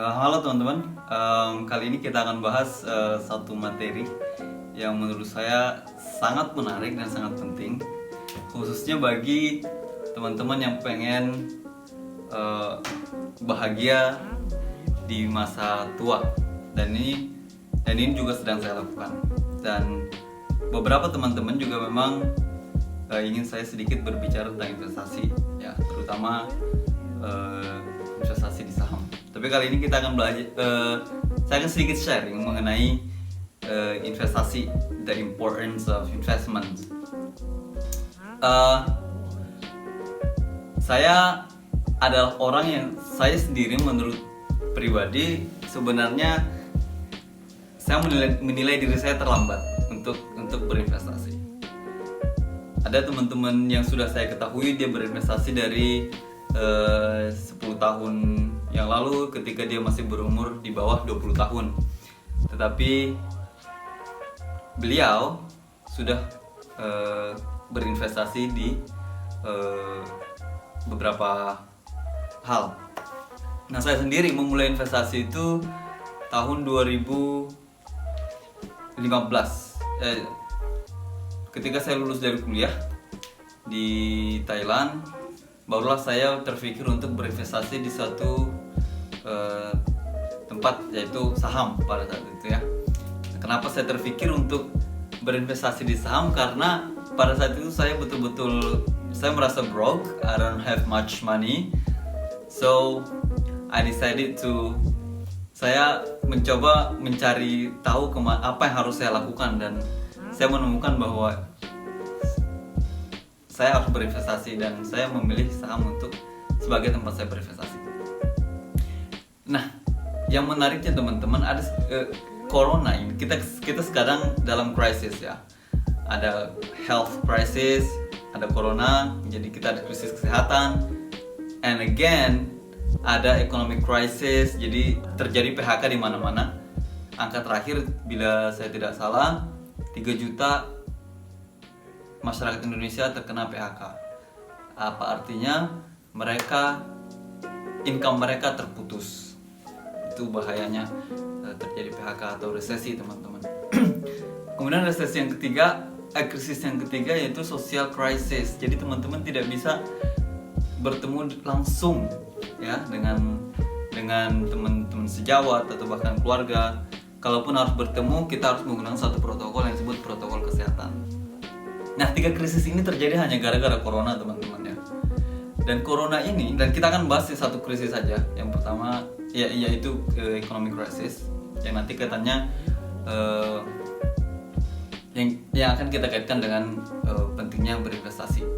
Halo teman-teman. Kali ini kita akan bahas satu materi yang menurut saya sangat menarik dan sangat penting, khususnya bagi teman-teman yang pengen bahagia di masa tua. Dan ini juga sedang saya lakukan. Dan beberapa teman-teman juga memang ingin saya sedikit berbicara tentang investasi, ya, terutama investasi di saham. Tapi kali ini kita akan belajar, saya akan sedikit sharing mengenai investasi, the importance of investment. Saya adalah orang yang saya sendiri menurut pribadi sebenarnya saya menilai diri saya terlambat untuk berinvestasi. Ada teman-teman yang sudah saya ketahui dia berinvestasi dari 10 tahun yang lalu ketika dia masih berumur di bawah 20 tahun. Tetapi beliau sudah berinvestasi di beberapa hal. Nah, saya sendiri memulai investasi itu tahun 2015. Ketika saya lulus dari kuliah di Thailand, barulah saya terpikir untuk berinvestasi di satu tempat, yaitu saham pada saat itu, ya. Kenapa saya terpikir untuk berinvestasi di saham? Karena pada saat itu saya betul-betul merasa broke, I don't have much money, so I decided to saya mencoba mencari tahu apa yang harus saya lakukan, dan saya menemukan bahwa saya harus berinvestasi dan saya memilih saham sebagai tempat saya berinvestasi. Nah, yang menariknya teman-teman, ada corona ini, kita sekarang dalam krisis, ya. Ada health crisis, ada corona, jadi kita ada krisis kesehatan, and again ada economic crisis, jadi terjadi PHK di mana-mana. Angka terakhir bila saya tidak salah 3 juta masyarakat Indonesia terkena PHK. Apa artinya? Income mereka terputus. Itu bahayanya terjadi PHK atau resesi, teman-teman. Kemudian krisis yang ketiga yaitu social crisis. Jadi teman-teman tidak bisa bertemu langsung, ya, dengan teman-teman sejawat atau bahkan keluarga. Kalaupun harus bertemu, kita harus menggunakan satu protokol yang disebut protokol kesehatan. Nah, 3 krisis ini terjadi hanya gara-gara corona, teman-teman, ya. Dan corona ini, dan kita akan bahas satu krisis saja. Yang pertama, yaitu economic crisis, yang nanti katanya yang akan kita kaitkan dengan pentingnya berinvestasi.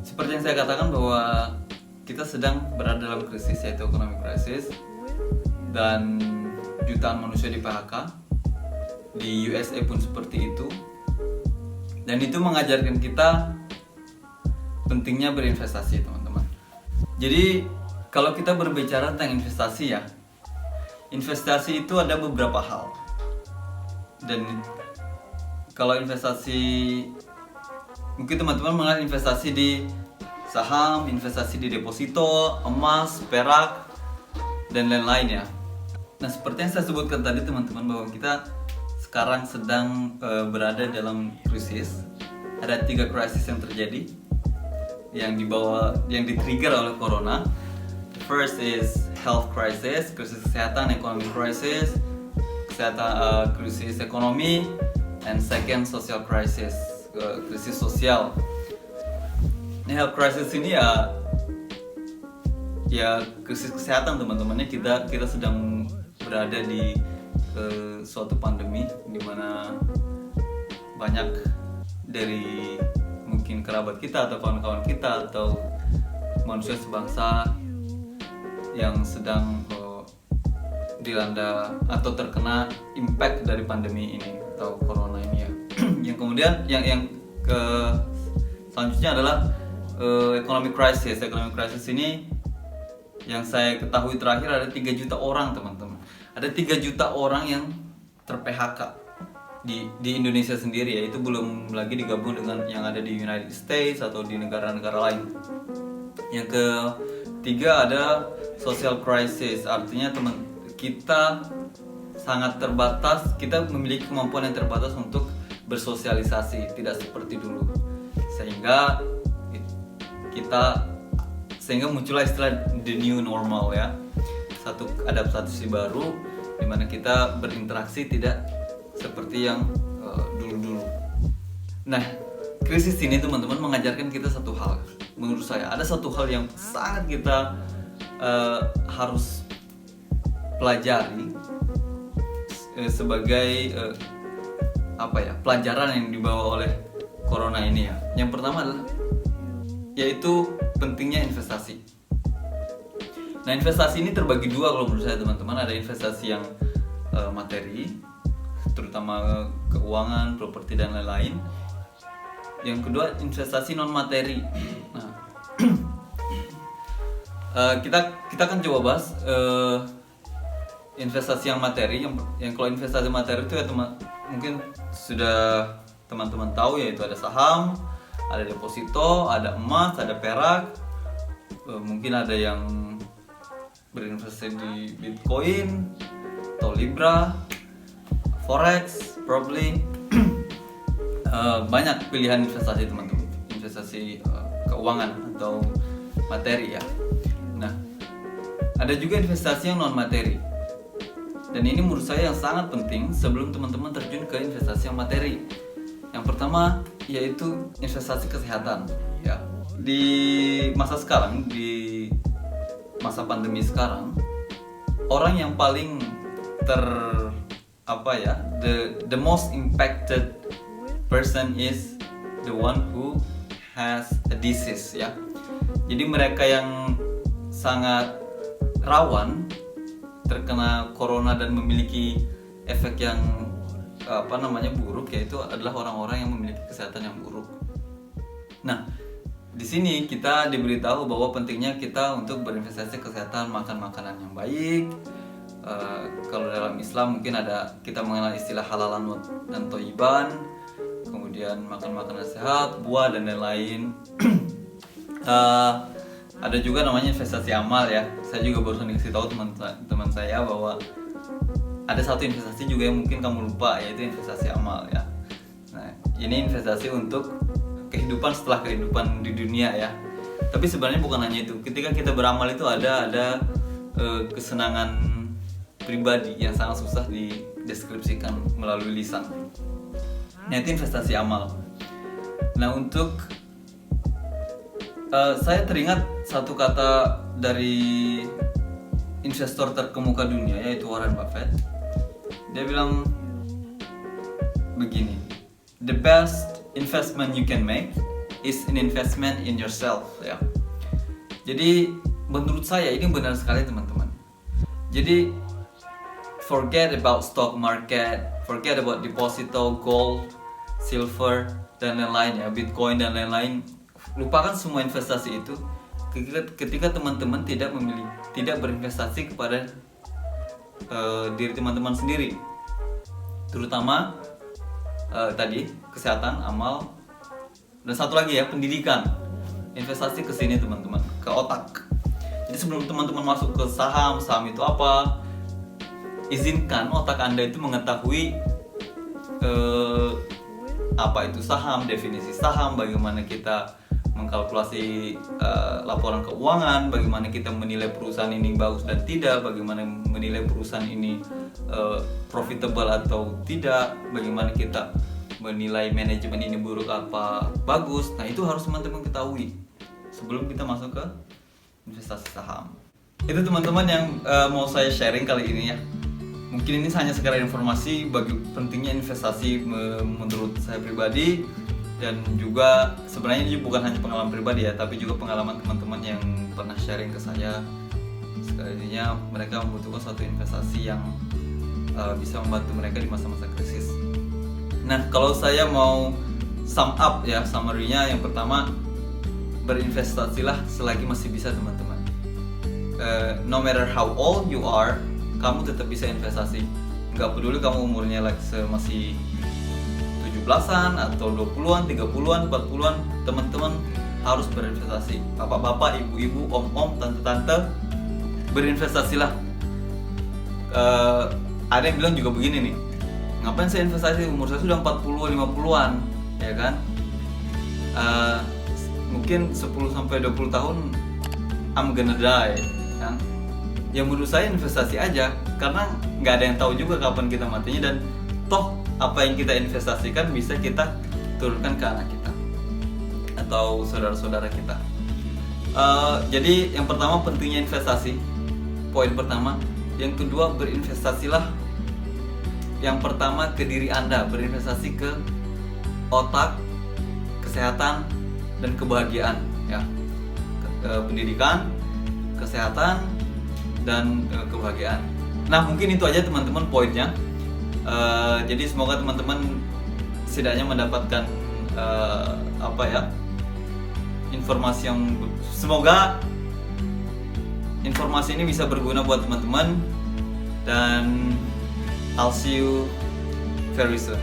Seperti yang saya katakan bahwa kita sedang berada dalam krisis, yaitu economic crisis, dan jutaan manusia di PHK. Di USA pun seperti itu. Dan itu mengajarkan kita pentingnya berinvestasi, teman-teman. Jadi kalau kita berbicara tentang investasi, ya, investasi itu ada beberapa hal. Dan kalau investasi, mungkin teman-teman mengenal investasi di saham, investasi di deposito, emas, perak, dan lain-lain, ya. Nah, seperti yang saya sebutkan tadi, teman-teman, bahwa kita sekarang sedang berada dalam krisis. Ada 3 krisis yang terjadi yang di-trigger oleh corona. The first is health crisis, krisis kesehatan, economic crisis, krisis ekonomi, and second social crisis, krisis sosial. Nah, health crisis ini ya krisis kesehatan, teman-temannya. Kita sedang berada di suatu pandemi di mana banyak dari mungkin kerabat kita atau kawan-kawan kita atau manusia sebangsa yang sedang dilanda atau terkena impact dari pandemi ini atau corona ini, ya. Yang kemudian yang selanjutnya adalah economic crisis. Economic crisis ini yang saya ketahui terakhir ada 3 juta orang, teman-teman. Ada 3 juta orang yang ter-PHK di Indonesia sendiri, ya. Itu belum lagi digabung dengan yang ada di United States atau di negara-negara lain. Yang ketiga ada social crisis, artinya kita sangat terbatas, kita memiliki kemampuan yang terbatas untuk bersosialisasi, tidak seperti dulu. Sehingga muncullah istilah the new normal ya. Satu adaptasi baru di mana kita berinteraksi tidak seperti yang dulu-dulu. Nah, krisis ini teman-teman mengajarkan kita satu hal. Menurut saya ada satu hal yang sangat kita harus pelajari sebagai pelajaran yang dibawa oleh corona ini ya. Yang pertama adalah yaitu pentingnya investasi. Nah, investasi ini terbagi dua kalau menurut saya teman-teman. Ada investasi yang materi, terutama keuangan, properti dan lain-lain. Yang kedua investasi non materi. Nah, kita akan coba bahas investasi yang materi. Yang kalau investasi materi itu ya mungkin sudah teman-teman tahu, yaitu ada saham, ada deposito, ada emas, ada perak, mungkin ada yang berinvestasi di Bitcoin atau Libra, Forex, probably. Banyak pilihan investasi teman-teman, investasi keuangan atau materi ya. Nah, ada juga investasi yang non materi, dan ini menurut saya yang sangat penting sebelum teman-teman terjun ke investasi yang materi. Yang pertama yaitu investasi kesehatan ya. Di masa sekarang, di masa pandemi sekarang, orang yang paling the most impacted person is the one who has a disease ya. Jadi mereka yang sangat rawan terkena corona dan memiliki efek yang buruk, yaitu adalah orang-orang yang memiliki kesehatan yang buruk. Nah, di sini kita diberitahu bahwa pentingnya kita untuk berinvestasi kesehatan, makan makanan yang baik. Kalau dalam Islam mungkin kita mengenal istilah halalan dan thayyiban, kemudian makan makanan sehat, buah dan lain-lain. Ada juga namanya investasi amal ya. Saya juga barusan dikasih tahu teman saya bahwa ada satu investasi juga yang mungkin kamu lupa, yaitu investasi amal ya. Nah, ini investasi untuk kehidupan setelah kehidupan di dunia ya. Tapi sebenarnya bukan hanya itu. Ketika kita beramal itu ada kesenangan pribadi yang sangat susah dideskripsikan melalui lisan. Nah, itu investasi amal. Nah, untuk saya teringat satu kata dari investor terkemuka dunia, yaitu Warren Buffett. Dia bilang begini, the best investment you can make is an investment in yourself ya. Jadi menurut saya ini benar sekali teman-teman. Jadi forget about stock market, forget about deposito, gold, silver dan lain-lain ya, Bitcoin dan lain-lain. Lupakan semua investasi itu ketika teman-teman tidak berinvestasi kepada diri teman-teman sendiri, terutama tadi kesehatan, amal, dan satu lagi ya, pendidikan. Investasi ke sini teman-teman, ke otak. Jadi sebelum teman-teman masuk ke saham itu apa, izinkan otak Anda itu mengetahui apa itu saham, definisi saham, bagaimana kita mengkalkulasi laporan keuangan, bagaimana kita menilai perusahaan ini bagus dan tidak, bagaimana menilai perusahaan ini profitable atau tidak, bagaimana kita menilai manajemen ini buruk apa bagus. Nah, itu harus teman-teman ketahui sebelum kita masuk ke investasi saham. Itu teman-teman yang mau saya sharing kali ini ya. Mungkin ini hanya sekedar informasi bagi pentingnya investasi menurut saya pribadi. Dan juga sebenarnya ini bukan hanya pengalaman pribadi ya, tapi juga pengalaman teman-teman yang pernah sharing ke saya. Sekalinya mereka membutuhkan suatu investasi yang bisa membantu mereka di masa-masa krisis. Nah, kalau saya mau sum up ya, summary-nya yang pertama, berinvestasilah selagi masih bisa teman-teman. No matter how old you are, kamu tetap bisa investasi. Nggak peduli kamu umurnya masih 17-an atau 20-an, 30-an, 40-an, teman-teman harus berinvestasi. Bapak-bapak, ibu-ibu, om-om, tante-tante, berinvestasilah. ada yang bilang juga begini nih, ngapain saya investasi, umur saya sudah 40 50-an, ya kan? Mungkin 10-20 tahun I'm gonna die, kan? Ya menurut saya investasi aja, karena nggak ada yang tahu juga kapan kita matinya, dan toh apa yang kita investasikan bisa kita turunkan ke anak kita atau saudara-saudara kita. Jadi yang pertama pentingnya investasi, poin pertama. Yang kedua, berinvestasilah. Yang pertama ke diri Anda, berinvestasi ke otak, kesehatan, dan kebahagiaan, ya. Pendidikan, kesehatan, dan kebahagiaan. Nah, mungkin itu aja teman-teman poinnya. Jadi semoga teman-teman setidaknya mendapatkan informasi yang, semoga informasi ini bisa berguna buat teman-teman, dan I'll see you very soon.